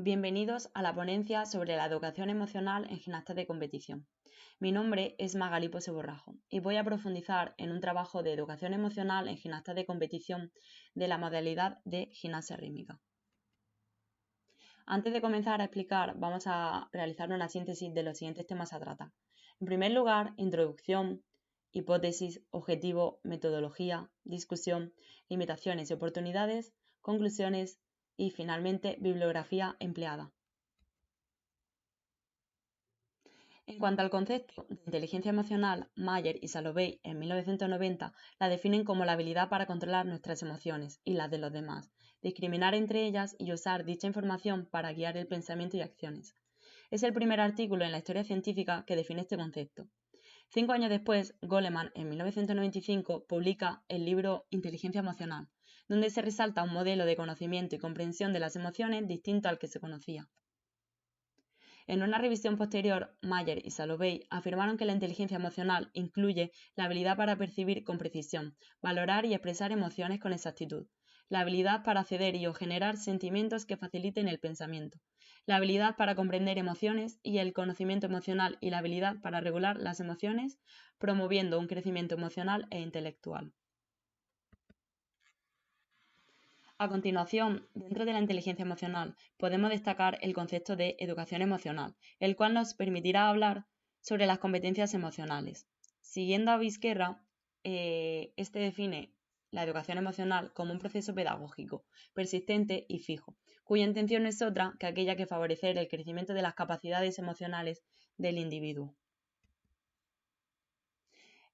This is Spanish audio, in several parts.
Bienvenidos a la ponencia sobre la educación emocional en gimnastas de competición. Mi nombre es Magali Pose Borrajo y voy a profundizar en un trabajo de educación emocional en gimnastas de competición de la modalidad de gimnasia rítmica. Antes de comenzar a explicar, vamos a realizar una síntesis de los siguientes temas a tratar. En primer lugar, introducción, hipótesis, objetivo, metodología, discusión, limitaciones y oportunidades, conclusiones y, finalmente, bibliografía empleada. En cuanto al concepto de inteligencia emocional, Mayer y Salovey en 1990 la definen como la habilidad para controlar nuestras emociones y las de los demás, discriminar entre ellas y usar dicha información para guiar el pensamiento y acciones. Es el primer artículo en la historia científica que define este concepto. 5 años después, Goleman, en 1995, publica el libro Inteligencia emocional, donde se resalta un modelo de conocimiento y comprensión de las emociones distinto al que se conocía. En una revisión posterior, Mayer y Salovey afirmaron que la inteligencia emocional incluye la habilidad para percibir con precisión, valorar y expresar emociones con exactitud, la habilidad para acceder y o generar sentimientos que faciliten el pensamiento, la habilidad para comprender emociones y el conocimiento emocional y la habilidad para regular las emociones, promoviendo un crecimiento emocional e intelectual. A continuación, dentro de la inteligencia emocional, podemos destacar el concepto de educación emocional, el cual nos permitirá hablar sobre las competencias emocionales. Siguiendo a Vizquerra, este define la educación emocional como un proceso pedagógico, persistente y fijo, cuya intención no es otra que aquella que favorecer el crecimiento de las capacidades emocionales del individuo.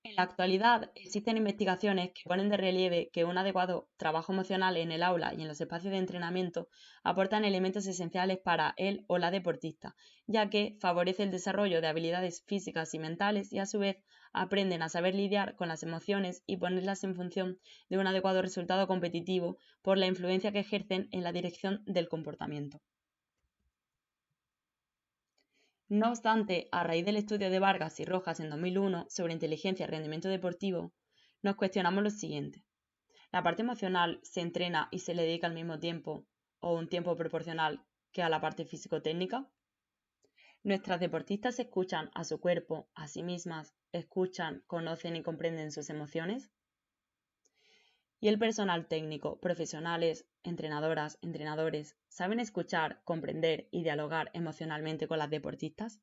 En la actualidad, existen investigaciones que ponen de relieve que un adecuado trabajo emocional en el aula y en los espacios de entrenamiento aportan elementos esenciales para él o la deportista, ya que favorece el desarrollo de habilidades físicas y mentales y a su vez aprenden a saber lidiar con las emociones y ponerlas en función de un adecuado resultado competitivo por la influencia que ejercen en la dirección del comportamiento. No obstante, a raíz del estudio de Vargas y Rojas en 2001 sobre inteligencia y rendimiento deportivo, nos cuestionamos lo siguiente. ¿La parte emocional se entrena y se le dedica al mismo tiempo o un tiempo proporcional que a la parte físico-técnica? ¿Nuestras deportistas escuchan a su cuerpo, a sí mismas, escuchan, conocen y comprenden sus emociones? ¿Y el personal técnico, profesionales, entrenadoras, entrenadores, saben escuchar, comprender y dialogar emocionalmente con las deportistas?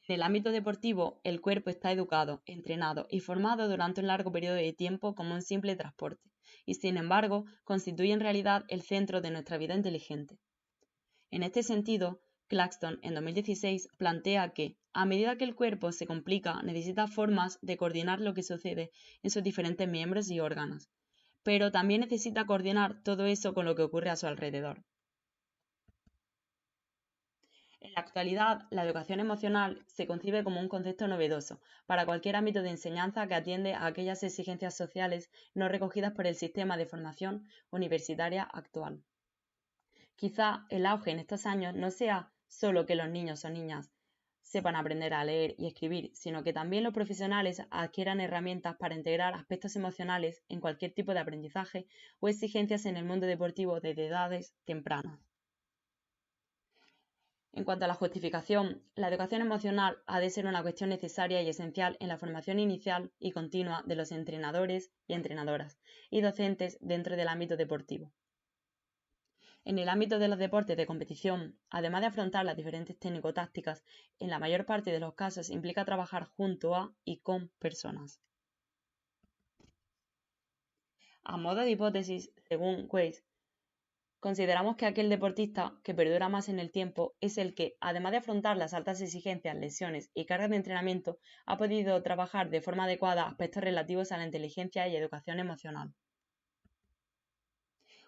En el ámbito deportivo, el cuerpo está educado, entrenado y formado durante un largo periodo de tiempo como un simple transporte, y sin embargo, constituye en realidad el centro de nuestra vida inteligente. En este sentido, Claxton en 2016 plantea que, a medida que el cuerpo se complica, necesita formas de coordinar lo que sucede en sus diferentes miembros y órganos, pero también necesita coordinar todo eso con lo que ocurre a su alrededor. En la actualidad, la educación emocional se concibe como un concepto novedoso para cualquier ámbito de enseñanza que atiende a aquellas exigencias sociales no recogidas por el sistema de formación universitaria actual. Quizá el auge en estos años no sea solo que los niños o niñas sepan aprender a leer y escribir, sino que también los profesionales adquieran herramientas para integrar aspectos emocionales en cualquier tipo de aprendizaje o exigencias en el mundo deportivo desde edades tempranas. En cuanto a la justificación, la educación emocional ha de ser una cuestión necesaria y esencial en la formación inicial y continua de los entrenadores y entrenadoras y docentes dentro del ámbito deportivo. En el ámbito de los deportes de competición, además de afrontar las diferentes técnico-tácticas, en la mayor parte de los casos implica trabajar junto a y con personas. A modo de hipótesis, según Weiss, consideramos que aquel deportista que perdura más en el tiempo es el que, además de afrontar las altas exigencias, lesiones y cargas de entrenamiento, ha podido trabajar de forma adecuada aspectos relativos a la inteligencia y educación emocional.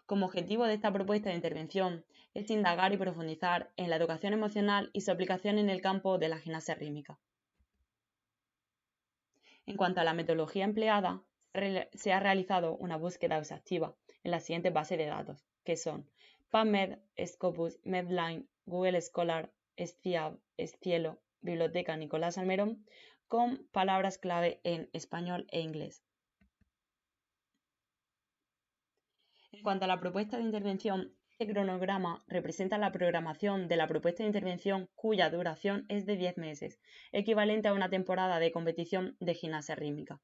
Como objetivo de esta propuesta de intervención es indagar y profundizar en la educación emocional y su aplicación en el campo de la gimnasia rítmica. En cuanto a la metodología empleada, se ha realizado una búsqueda exhaustiva en las siguientes bases de datos, que son PubMed, Scopus, Medline, Google Scholar, SCIAB, Scielo, Biblioteca Nicolás Almerón, con palabras clave en español e inglés. En cuanto a la propuesta de intervención, Este cronograma representa la programación de la propuesta de intervención cuya duración es de 10 meses, equivalente a una temporada de competición de gimnasia rítmica.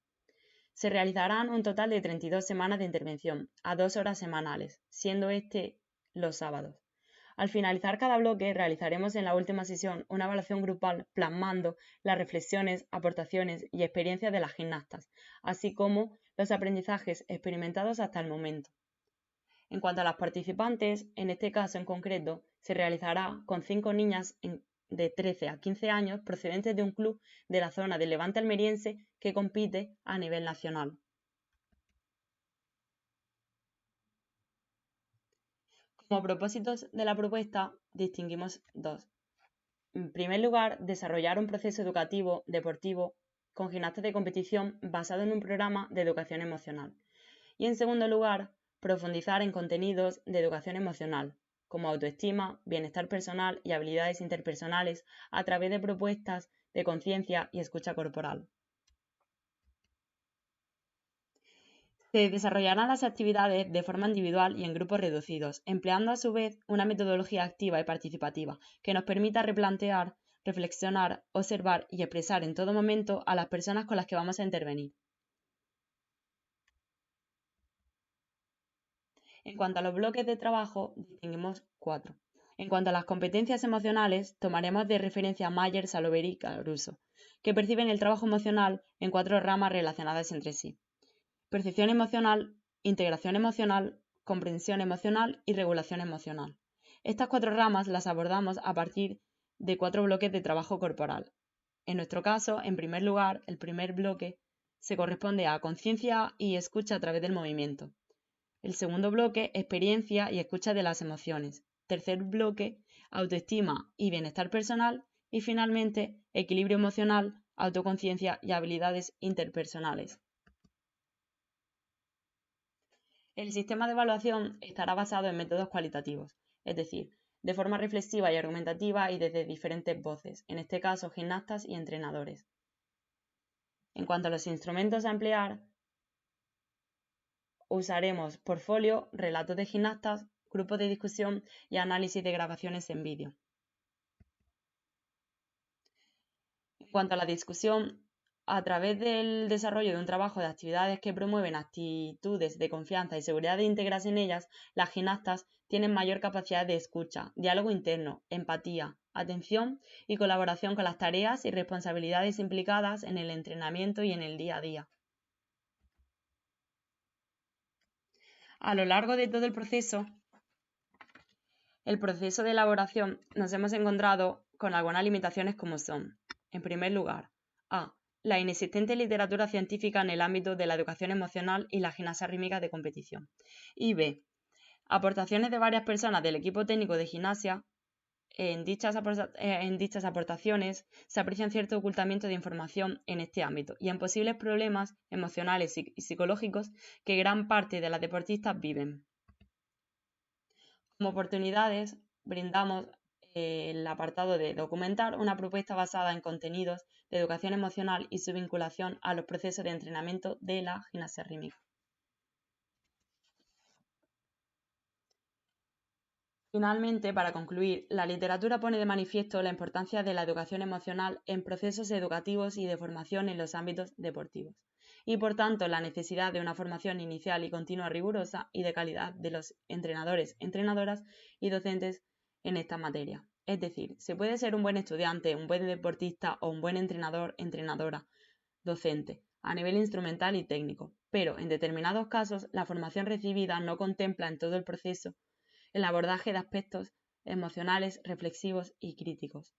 Se realizarán un total de 32 semanas de intervención, a 2 horas semanales, siendo este los sábados. Al finalizar cada bloque, realizaremos en la última sesión una evaluación grupal plasmando las reflexiones, aportaciones y experiencias de las gimnastas, así como los aprendizajes experimentados hasta el momento. En cuanto a las participantes, en este caso en concreto, se realizará con 5 niñas de 13 a 15 años procedentes de un club de la zona del Levante almeriense que compite a nivel nacional. Como propósitos de la propuesta, distinguimos dos. En primer lugar, desarrollar un proceso educativo deportivo con gimnastas de competición basado en un programa de educación emocional. Y en segundo lugar, profundizar en contenidos de educación emocional, como autoestima, bienestar personal y habilidades interpersonales a través de propuestas de conciencia y escucha corporal. Se desarrollarán las actividades de forma individual y en grupos reducidos, empleando a su vez una metodología activa y participativa que nos permita replantear, reflexionar, observar y expresar en todo momento a las personas con las que vamos a intervenir. En cuanto a los bloques de trabajo, distinguimos 4. En cuanto a las competencias emocionales, tomaremos de referencia a Mayer, Salovey y Caruso, que perciben el trabajo emocional en 4 ramas relacionadas entre sí: percepción emocional, integración emocional, comprensión emocional y regulación emocional. Estas 4 ramas las abordamos a partir de 4 bloques de trabajo corporal. En nuestro caso, en primer lugar, el primer bloque se corresponde a conciencia y escucha a través del movimiento. El segundo bloque, experiencia y escucha de las emociones. Tercer bloque, autoestima y bienestar personal. Y finalmente, equilibrio emocional, autoconciencia y habilidades interpersonales. El sistema de evaluación estará basado en métodos cualitativos, es decir, de forma reflexiva y argumentativa y desde diferentes voces, en este caso gimnastas y entrenadores. En cuanto a los instrumentos a emplear, usaremos portfolio, relatos de gimnastas, grupos de discusión y análisis de grabaciones en vídeo. En cuanto a la discusión, a través del desarrollo de un trabajo de actividades que promueven actitudes de confianza y seguridad de integrarse en ellas, las gimnastas tienen mayor capacidad de escucha, diálogo interno, empatía, atención y colaboración con las tareas y responsabilidades implicadas en el entrenamiento y en el día a día. A lo largo de todo el proceso de elaboración, nos hemos encontrado con algunas limitaciones como son, en primer lugar, a. La inexistente literatura científica en el ámbito de la educación emocional y la gimnasia rítmica de competición. Y b. Aportaciones de varias personas del equipo técnico de gimnasia. En dichas aportaciones se aprecia un cierto ocultamiento de información en este ámbito y en posibles problemas emocionales y psicológicos que gran parte de las deportistas viven. Como oportunidades, brindamos el apartado de documentar una propuesta basada en contenidos de educación emocional y su vinculación a los procesos de entrenamiento de la gimnasia rítmica. Finalmente, para concluir, la literatura pone de manifiesto la importancia de la educación emocional en procesos educativos y de formación en los ámbitos deportivos, y por tanto la necesidad de una formación inicial y continua rigurosa y de calidad de los entrenadores, entrenadoras y docentes en esta materia. Es decir, se puede ser un buen estudiante, un buen deportista o un buen entrenador, entrenadora, docente, a nivel instrumental y técnico, pero en determinados casos la formación recibida no contempla en todo el proceso el abordaje de aspectos emocionales, reflexivos y críticos.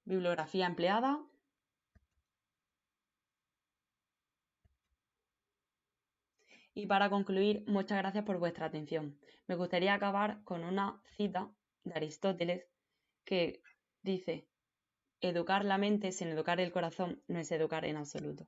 Bibliografía empleada. Y para concluir, muchas gracias por vuestra atención. Me gustaría acabar con una cita de Aristóteles que dice: educar la mente sin educar el corazón no es educar en absoluto.